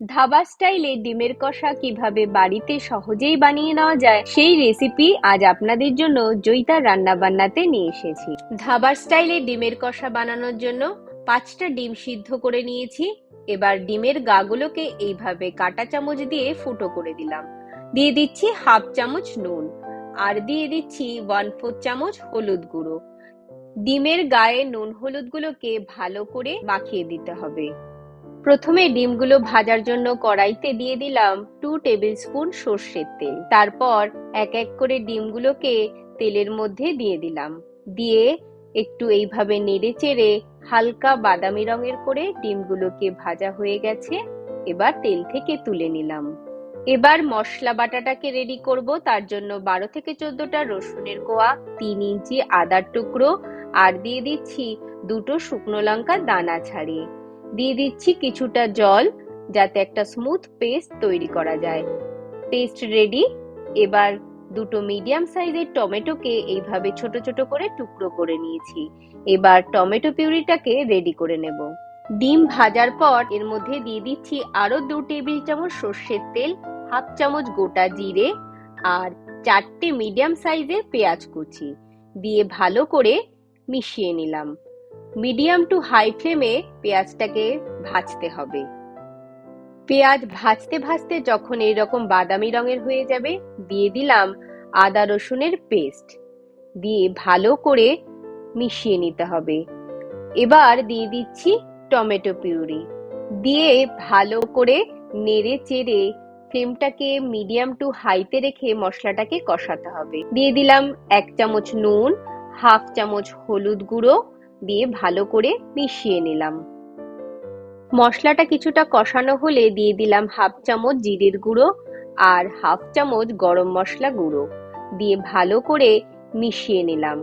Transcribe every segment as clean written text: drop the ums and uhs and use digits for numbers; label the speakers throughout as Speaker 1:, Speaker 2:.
Speaker 1: ধাবা স্টাইলে ডিমের কষা কিভাবে বাড়িতে সহজেই বানিয়ে নেওয়া যায় সেই রেসিপি আজ আপনাদের জন্য জয়িতার রান্না বান্নাতে নিয়ে এসেছি। ধাবার স্টাইলে ডিমের কষা বানানোর জন্য 5টা ডিম সিদ্ধ করে নিয়েছি। এবার ডিমের গাগুলোকে এইভাবে কাঁটা চামচ দিয়ে ফুটো করে দিলাম। দিয়ে দিচ্ছি হাফ চামচ নুন আর দিয়ে দিচ্ছি 1/4 চামচ হলুদ গুঁড়ো। ডিমের গায়ে নুন হলুদ গুলোকে ভালো করে মাখিয়ে দিতে হবে। প্রথমে ডিমগুলো ভাজার জন্য কড়াইতে দিয়ে দিলাম 2 টেবিল স্পুন সর্ষের তেল। তারপর এক এক করে ডিমগুলোকে তেলের মধ্যে দিয়ে দিলাম। দিয়ে একটু এইভাবে নেড়ে চেড়ে হালকা বাদামি রঙের করে ডিমগুলোকে ভাজা হয়ে গেছে। এবার তেল থেকে তুলে নিলাম। এবার মশলা বাটাটাকে রেডি করব। তার জন্য 12 থেকে 14টা রসুনের কোয়া, 3 ইঞ্চি আদার টুকরো আর দিয়ে দিচ্ছি 2টো শুকনো লঙ্কা দানা ছাড়িয়ে। দিয়ে দিচ্ছি কিছুটা জল যাতে একটা স্মুথ পেস্ট তৈরি করা যায়। Paste ready. এবার 2টো মিডিয়াম সাইজের টমেটোকে এইভাবে ছোট ছোট করে টুকরো করে নিয়েছি। এবার টমেটো পিউরিটাকে রেডি করে নেব। ডিম ভাজার পর এর মধ্যে দিয়ে দিচ্ছি আরো 2 টেবিল চামচ সর্ষের তেল, হাফ চামচ গোটা জিরে আর 4টে মিডিয়াম সাইজের পেঁয়াজ কুচি দিয়ে ভালো করে মিশিয়ে নিলাম। মিডিয়াম টু হাই ফ্লেমে পেঁয়াজটাকে ভাজতে হবে। পেঁয়াজ ভাজতে ভাজতে যখন এইরকম বাদামি রঙের হয়ে যাবে, দিয়ে দিলাম আদা রসুনের পেস্ট দিয়ে ভালো করে মিশিয়ে নিতে হবে। এবার দিয়ে দিচ্ছি টমেটো পিউরি দিয়ে ভালো করে নেড়ে চেড়ে ফ্লেমটাকে মিডিয়াম টু হাইতে রেখে মশলাটাকে কষাতে হবে। দিয়ে দিলাম 1 চামচ নুন, হাফ চামচ হলুদ গুঁড়ো দিয়ে ভালো করে মিশিয়ে নিলাম। মশলাটা কিছুটা কষানো হলে দিয়ে দিলাম হাফ চামচ জিরের গুঁড়ো আর হাফ চামচ গরম মশলা গুঁড়ো দিয়ে ভালো করে মিশিয়ে নিলাম।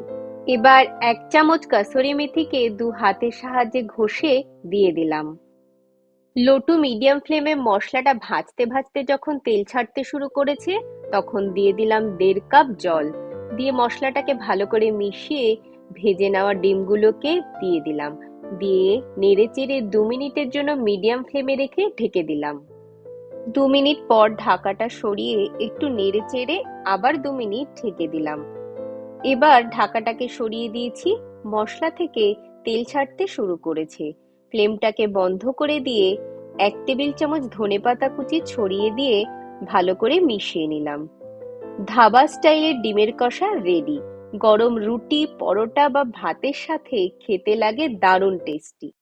Speaker 1: এবার 1 চামচ কাসুরি মেথিকে 2 হাতের সাহায্যে ঘষে দিয়ে দিলাম। লো টু মিডিয়াম ফ্লেমে মশলাটা ভাজতে ভাজতে যখন তেল ছাড়তে শুরু করেছে, তখন দিয়ে দিলাম 1.5 কাপ জল দিয়ে মশলাটাকে ভালো করে মিশিয়ে ভেজে নেওয়া ডিমগুলোকে দিয়ে দিলাম। দিয়ে নেড়ে চেড়ে 2 মিনিটের জন্য মিডিয়াম ফ্লেমে রেখে ঢেকে দিলাম। 2 মিনিট পর ঢাকাটা সরিয়ে একটু নেড়ে চেড়ে আবার 2 মিনিট ঢেকে দিলাম। এবার ঢাকাটাকে সরিয়ে দিয়েছি। মশলা থেকে তেল ছাড়তে শুরু করেছে। ফ্লেমটাকে বন্ধ করে দিয়ে 1 টেবিল চামচ ধনেপাতা কুচি ছড়িয়ে দিয়ে ভালো করে মিশিয়ে নিলাম। ধাবা স্টাইলের ডিমের কষা রেডি। গরম রুটি, পরোটা বা ভাতের সাথে খেতে লাগে দারুণ টেস্টি।